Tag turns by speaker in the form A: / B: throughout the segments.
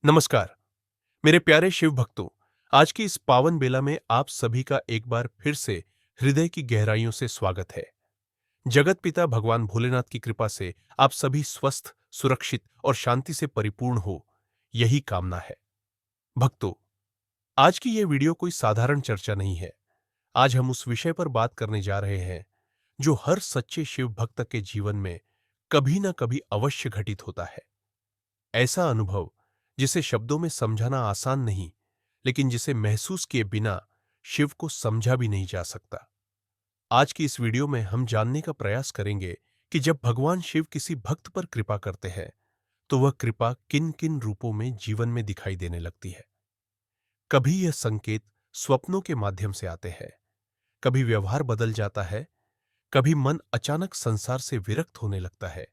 A: नमस्कार मेरे प्यारे शिव भक्तों। आज की इस पावन बेला में आप सभी का एक बार फिर से हृदय की गहराइयों से स्वागत है। जगत पिता भगवान भोलेनाथ की कृपा से आप सभी स्वस्थ, सुरक्षित और शांति से परिपूर्ण हो, यही कामना है। भक्तों, आज की यह वीडियो कोई साधारण चर्चा नहीं है। आज हम उस विषय पर बात करने जा रहे हैं जो हर सच्चे शिव भक्त के जीवन में कभी ना कभी अवश्य घटित होता है। ऐसा अनुभव जिसे शब्दों में समझाना आसान नहीं, लेकिन जिसे महसूस किए बिना शिव को समझा भी नहीं जा सकता। आज की इस वीडियो में हम जानने का प्रयास करेंगे कि जब भगवान शिव किसी भक्त पर कृपा करते हैं तो वह कृपा किन किन रूपों में जीवन में दिखाई देने लगती है। कभी यह संकेत स्वप्नों के माध्यम से आते हैं, कभी व्यवहार बदल जाता है, कभी मन अचानक संसार से विरक्त होने लगता है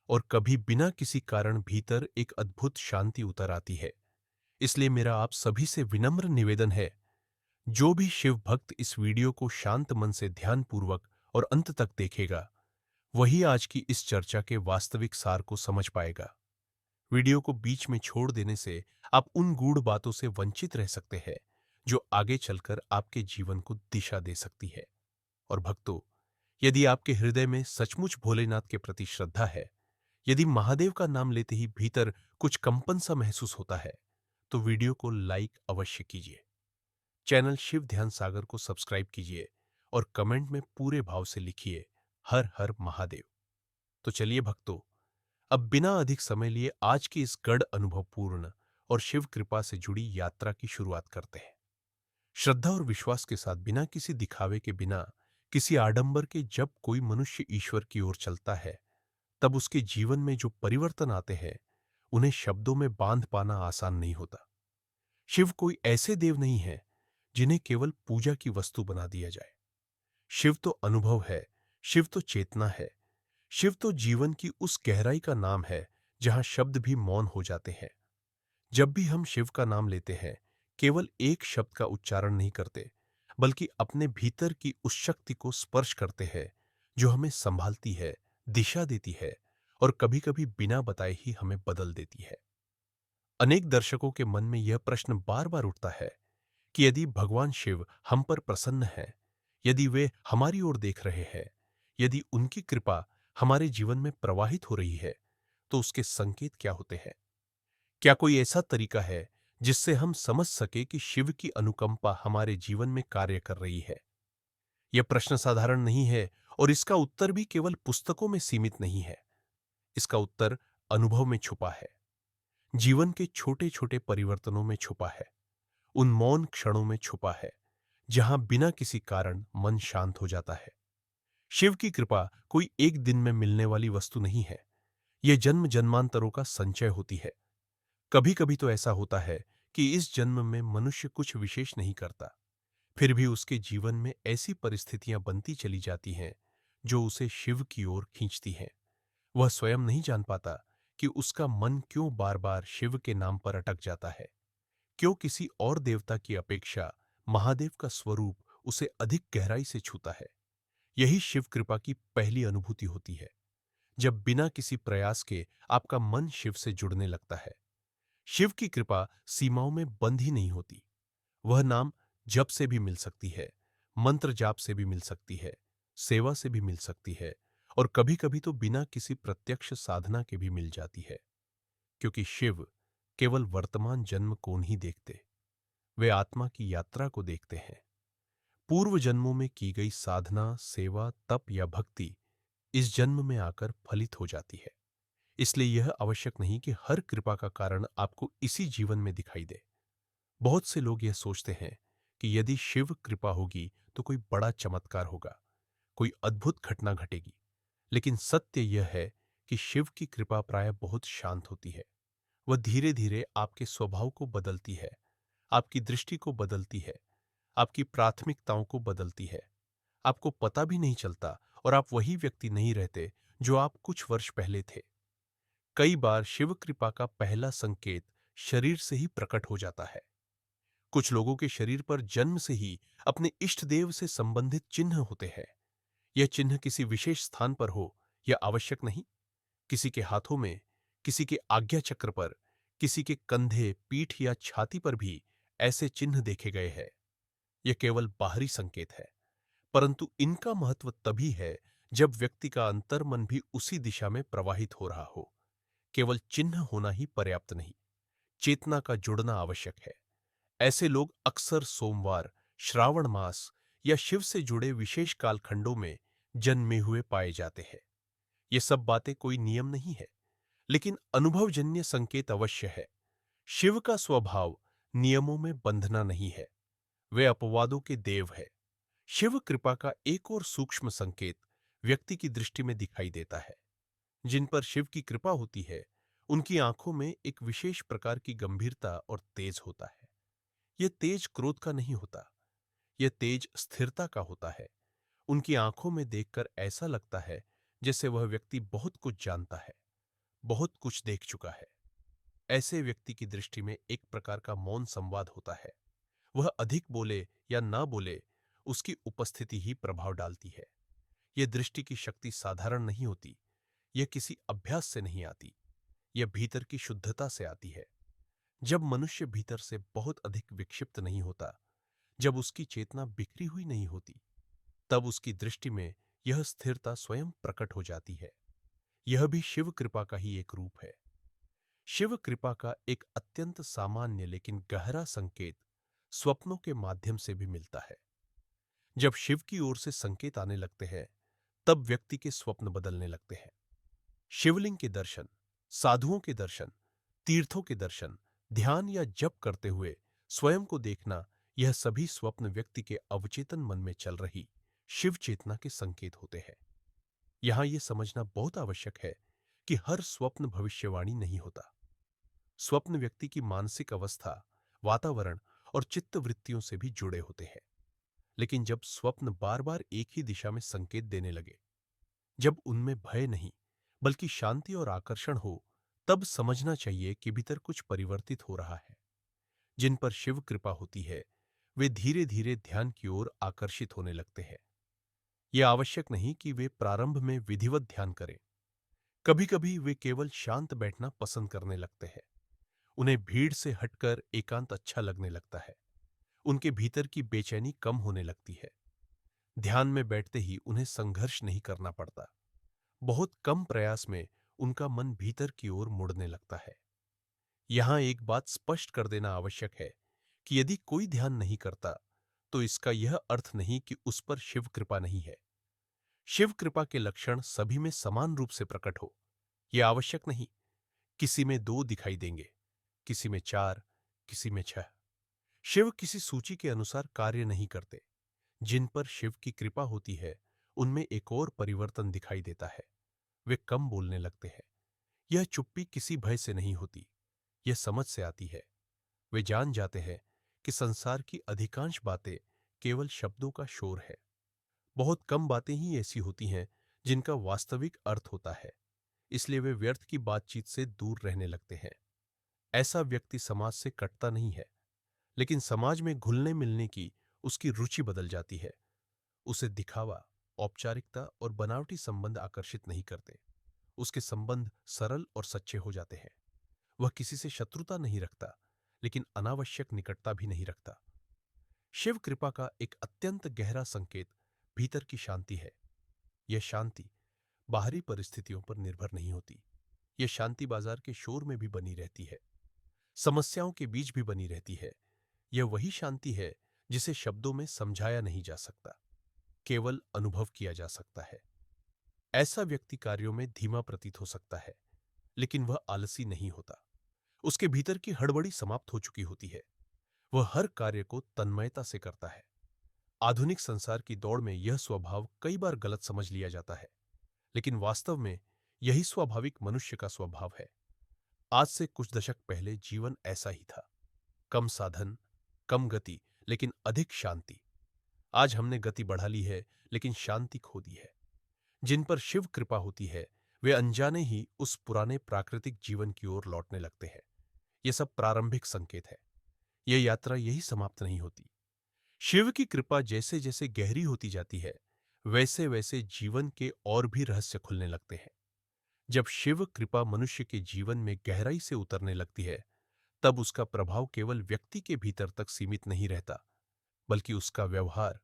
A: और कभी बिना किसी कारण भीतर एक अद्भुत शांति उतर आती है। इसलिए मेरा आप सभी से विनम्र निवेदन है, जो भी शिव भक्त इस वीडियो को शांत मन से ध्यानपूर्वक और अंत तक देखेगा, वही आज की इस चर्चा के वास्तविक सार को समझ पाएगा। वीडियो को बीच में छोड़ देने से आप उन गूढ़ बातों से वंचित रह सकते हैं जो आगे चलकर आपके जीवन को दिशा दे सकती है। और भक्तों, यदि आपके हृदय में सचमुच भोलेनाथ के प्रति श्रद्धा है, यदि महादेव का नाम लेते ही भीतर कुछ कंपन सा महसूस होता है, तो वीडियो को लाइक अवश्य कीजिए, चैनल शिव ध्यान सागर को सब्सक्राइब कीजिए और कमेंट में पूरे भाव से लिखिए हर हर महादेव। तो चलिए भक्तों, अब बिना अधिक समय लिए आज की इस गढ़ अनुभवपूर्ण और शिव कृपा से जुड़ी यात्रा की शुरुआत करते हैं। श्रद्धा और विश्वास के साथ, बिना किसी दिखावे के, बिना किसी आडंबर के, जब कोई मनुष्य ईश्वर की ओर चलता है, तब उसके जीवन में जो परिवर्तन आते हैं, उन्हें शब्दों में बांध पाना आसान नहीं होता। शिव कोई ऐसे देव नहीं है जिन्हें केवल पूजा की वस्तु बना दिया जाए। शिव तो अनुभव है, शिव तो चेतना है, शिव तो जीवन की उस गहराई का नाम है जहां शब्द भी मौन हो जाते हैं। जब भी हम शिव का नाम लेते हैं, केवल एक शब्द का उच्चारण नहीं करते, बल्कि अपने भीतर की उस शक्ति को स्पर्श करते हैं जो हमें संभालती है, दिशा देती है और कभी-कभी बिना बताए ही हमें बदल देती है। अनेक दर्शकों के मन में यह प्रश्न बार-बार उठता है कि यदि भगवान शिव हम पर प्रसन्न हैं, यदि वे हमारी ओर देख रहे हैं, यदि उनकी कृपा हमारे जीवन में प्रवाहित हो रही है, तो उसके संकेत क्या होते हैं? क्या कोई ऐसा तरीका है जिससे हम समझ सके कि शिव की अनुकंपा हमारे जीवन में कार्य कर रही है? यह प्रश्न साधारण नहीं है और इसका उत्तर भी केवल पुस्तकों में सीमित नहीं है। इसका उत्तर अनुभव में छुपा है, जीवन के छोटे-छोटे परिवर्तनों में छुपा है, उन मौन क्षणों में छुपा है, जहां बिना किसी कारण मन शांत हो जाता है। शिव की कृपा कोई एक दिन में मिलने वाली वस्तु नहीं है, यह जन्म जन्मांतरों का संचय होती है। कभी-कभी तो ऐसा होता है कि इस जन्म में मनुष्य कुछ विशेष नहीं करता, फिर भी उसके जीवन में ऐसी परिस्थितियां बनती चली जाती हैं जो उसे शिव की ओर खींचती हैं। वह स्वयं नहीं जान पाता कि उसका मन क्यों बार-बार शिव के नाम पर अटक जाता है, क्यों किसी और देवता की अपेक्षा महादेव का स्वरूप उसे अधिक गहराई से छूता है। यही शिव कृपा की पहली अनुभूति होती है, जब बिना किसी प्रयास के आपका मन शिव से जुड़ने लगता है। शिव की कृपा सीमाओं में बंद ही नहीं होती। वह नाम जप से भी मिल सकती है, मंत्र जाप से भी मिल सकती है, सेवा से भी मिल सकती है और कभी-कभी तो बिना किसी प्रत्यक्ष साधना के भी मिल जाती है। क्योंकि शिव केवल वर्तमान जन्म को नहीं देखते, वे आत्मा की यात्रा को देखते हैं। पूर्व जन्मों में की गई साधना, सेवा, तप या भक्ति इस जन्म में आकर फलित हो जाती है। इसलिए यह आवश्यक नहीं कि हर कृपा का कारण आपको इसी जीवन में दिखाई दे। बहुत से लोग यह सोचते हैं कि यदि शिव कृपा होगी तो कोई बड़ा चमत्कार होगा, कोई अद्भुत घटना घटेगी। लेकिन सत्य यह है कि शिव की कृपा प्रायः बहुत शांत होती है। वह धीरे-धीरे आपके स्वभाव को बदलती है, आपकी दृष्टि को बदलती है, आपकी प्राथमिकताओं को बदलती है। आपको पता भी नहीं चलता और आप वही व्यक्ति नहीं रहते जो आप कुछ वर्ष पहले थे। कई बार शिव कृपा का पहला संकेत शरीर से ही प्रकट हो जाता है। कुछ लोगों के शरीर पर जन्म से ही अपने इष्ट देव से संबंधित चिन्ह होते हैं। यह चिन्ह किसी विशेष स्थान पर हो यह आवश्यक नहीं, किसी के हाथों में, किसी के आज्ञा चक्र पर, किसी के कंधे, पीठ या छाती पर भी ऐसे चिन्ह देखे गए हैं। यह केवल बाहरी संकेत है, परंतु इनका महत्व तभी है जब व्यक्ति का अंतर्मन भी उसी दिशा में प्रवाहित हो रहा हो। केवल चिन्ह होना ही पर्याप्त नहीं, चेतना का जुड़ना आवश्यक है। ऐसे लोग अक्सर सोमवार, श्रावण मास या शिव से जुड़े विशेष कालखंडों में जन्मे हुए पाए जाते हैं। ये सब बातें कोई नियम नहीं है, लेकिन अनुभवजन्य संकेत अवश्य है। शिव का स्वभाव नियमों में बंधना नहीं है, वे अपवादों के देव है। शिव कृपा का एक और सूक्ष्म संकेत व्यक्ति की दृष्टि में दिखाई देता है। जिन पर शिव की कृपा होती है, उनकी आंखों में एक विशेष प्रकार की गंभीरता और तेज होता है। यह तेज क्रोध का नहीं होता, यह तेज स्थिरता का होता है। उनकी आंखों में देखकर ऐसा लगता है जैसे वह व्यक्ति बहुत कुछ जानता है, बहुत कुछ देख चुका है। ऐसे व्यक्ति की दृष्टि में एक प्रकार का मौन संवाद होता है। वह अधिक बोले या ना बोले, उसकी उपस्थिति ही प्रभाव डालती है। यह दृष्टि की शक्ति साधारण नहीं होती, यह किसी अभ्यास से नहीं आती, यह भीतर की शुद्धता से आती है। जब मनुष्य भीतर से बहुत अधिक विक्षिप्त नहीं होता, जब उसकी चेतना बिखरी हुई नहीं होती, तब उसकी दृष्टि में यह स्थिरता स्वयं प्रकट हो जाती है। यह भी शिव कृपा का ही एक रूप है। शिव कृपा का एक अत्यंत सामान्य लेकिन गहरा संकेत स्वप्नों के माध्यम से भी मिलता है। जब शिव की ओर से संकेत आने लगते हैं, तब व्यक्ति के स्वप्न बदलने लगते हैं। शिवलिंग के दर्शन, साधुओं के दर्शन, तीर्थों के दर्शन, ध्यान या जप करते हुए स्वयं को देखना, यह सभी स्वप्न व्यक्ति के अवचेतन मन में चल रही शिव चेतना के संकेत होते हैं। यहां यह समझना बहुत आवश्यक है कि हर स्वप्न भविष्यवाणी नहीं होता। स्वप्न व्यक्ति की मानसिक अवस्था, वातावरण और चित्त वृत्तियों से भी जुड़े होते हैं। लेकिन जब स्वप्न बार बार एक ही दिशा में संकेत देने लगे, जब उनमें भय नहीं बल्कि शांति और आकर्षण हो, तब समझना चाहिए कि भीतर कुछ परिवर्तित हो रहा है। जिन पर शिव कृपा होती है, वे धीरे धीरे ध्यान की ओर आकर्षित होने लगते हैं। यह आवश्यक नहीं कि वे प्रारंभ में विधिवत ध्यान करें। कभी कभी वे केवल शांत बैठना पसंद करने लगते हैं। उन्हें भीड़ से हटकर एकांत अच्छा लगने लगता है। उनके भीतर की बेचैनी कम होने लगती है। ध्यान में बैठते ही उन्हें संघर्ष नहीं करना पड़ता। बहुत कम प्रयास में उनका मन भीतर की ओर मुड़ने लगता है। यहां एक बात स्पष्ट कर देना आवश्यक है कि यदि कोई ध्यान नहीं करता, तो इसका यह अर्थ नहीं कि उस पर शिव कृपा नहीं है। शिव कृपा के लक्षण सभी में समान रूप से प्रकट हो, यह आवश्यक नहीं। किसी में 2 दिखाई देंगे, किसी में 4, किसी में 6। शिव किसी सूची के अनुसार कार्य नहीं करते। जिन पर शिव की कृपा होती है, उनमें एक और परिवर्तन दिखाई देता है। वे कम बोलने लगते हैं। यह चुप्पी किसी भय से नहीं होती, यह समझ से आती है। वे जान जाते हैं कि संसार की अधिकांश बातें केवल शब्दों का शोर है। बहुत कम बातें ही ऐसी होती हैं जिनका वास्तविक अर्थ होता है, इसलिए वे व्यर्थ की बातचीत से दूर रहने लगते हैं। ऐसा व्यक्ति समाज से कटता नहीं है, लेकिन समाज में घुलने मिलने की उसकी रुचि बदल जाती है। उसे दिखावा, औपचारिकता और बनावटी संबंध आकर्षित नहीं करते। उसके संबंध सरल और सच्चे हो जाते हैं। वह किसी से शत्रुता नहीं रखता, लेकिन अनावश्यक निकटता भी नहीं रखता। शिव कृपा का एक अत्यंत गहरा संकेत भीतर की शांति है। यह शांति बाहरी परिस्थितियों पर निर्भर नहीं होती। यह शांति बाजार के शोर में भी बनी रहती है, समस्याओं के बीच भी बनी रहती है। यह वही शांति है जिसे शब्दों में समझाया नहीं जा सकता, केवल अनुभव किया जा सकता है। ऐसा व्यक्ति कार्यों में धीमा प्रतीत हो सकता है, लेकिन वह आलसी नहीं होता। उसके भीतर की हड़बड़ी समाप्त हो चुकी होती है। वह हर कार्य को तन्मयता से करता है। आधुनिक संसार की दौड़ में यह स्वभाव कई बार गलत समझ लिया जाता है, लेकिन वास्तव में यही स्वाभाविक मनुष्य का स्वभाव है। आज से कुछ दशक पहले जीवन ऐसा ही था। कम साधन, कम गति, लेकिन अधिक शांति। आज हमने गति बढ़ा ली है, लेकिन शांति खो दी है। जिन पर शिव कृपा होती है, वे अनजाने ही उस पुराने प्राकृतिक जीवन की ओर लौटने लगते हैं। यह सब प्रारंभिक संकेत है। यह यात्रा यही समाप्त नहीं होती। शिव की कृपा जैसे जैसे गहरी होती जाती है, वैसे वैसे जीवन के और भी रहस्य खुलने लगते हैं। जब शिव कृपा मनुष्य के जीवन में गहराई से उतरने लगती है, तब उसका प्रभाव केवल व्यक्ति के भीतर तक सीमित नहीं रहता, बल्कि उसका व्यवहार,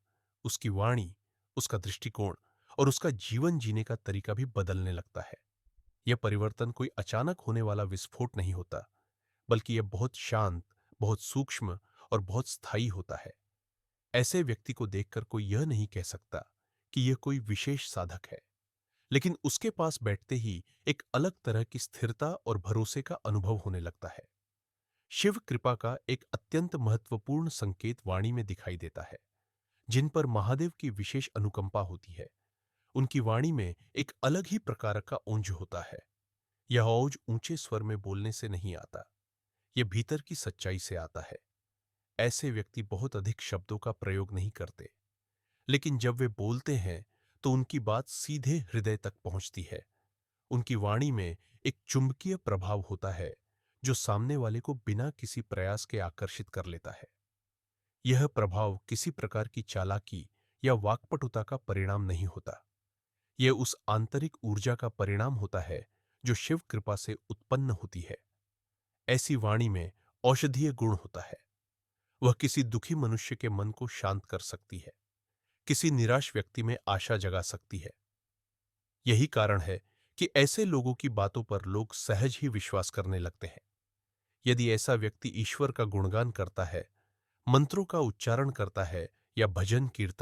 A: उसकी वाणी, उसका दृष्टिकोण और उसका जीवन जीने का तरीका भी बदलने लगता है। यह परिवर्तन कोई अचानक होने वाला विस्फोट नहीं होता, बल्कि यह बहुत शांत, बहुत सूक्ष्म और बहुत स्थायी होता है। ऐसे व्यक्ति को देखकर कोई यह नहीं कह सकता कि यह कोई विशेष साधक है, लेकिन उसके पास बैठते ही एक अलग तरह की स्थिरता और भरोसे का अनुभव होने लगता है। शिव कृपा का एक अत्यंत महत्वपूर्ण संकेत वाणी में दिखाई देता है। जिन पर महादेव की विशेष अनुकंपा होती है, उनकी वाणी में एक अलग ही प्रकार का ओंज होता है। यह ओज ऊंचे स्वर में बोलने से नहीं आता, यह भीतर की सच्चाई से आता है। ऐसे व्यक्ति बहुत अधिक शब्दों का प्रयोग नहीं करते, लेकिन जब वे बोलते हैं तो उनकी बात सीधे हृदय तक पहुंचती है। उनकी वाणी में एक चुंबकीय प्रभाव होता है जो सामने वाले को बिना किसी प्रयास के आकर्षित कर लेता है। यह प्रभाव किसी प्रकार की चालाकी या वाक्पटुता का परिणाम नहीं होता। यह उस आंतरिक ऊर्जा का परिणाम होता है जो शिव कृपा से उत्पन्न होती है। ऐसी वाणी में औषधीय गुण होता है। वह किसी दुखी मनुष्य के मन को शांत कर सकती है, किसी निराश व्यक्ति में आशा जगा सकती है। यही कारण है कि ऐसे लोगों की बातों पर लोग सहज ही विश्वास करने लगते हैं। यदि ऐसा व्यक्ति ईश्वर का गुणगान करता है, मंत्रों का उच्चारण करता है या भजन कीर्तन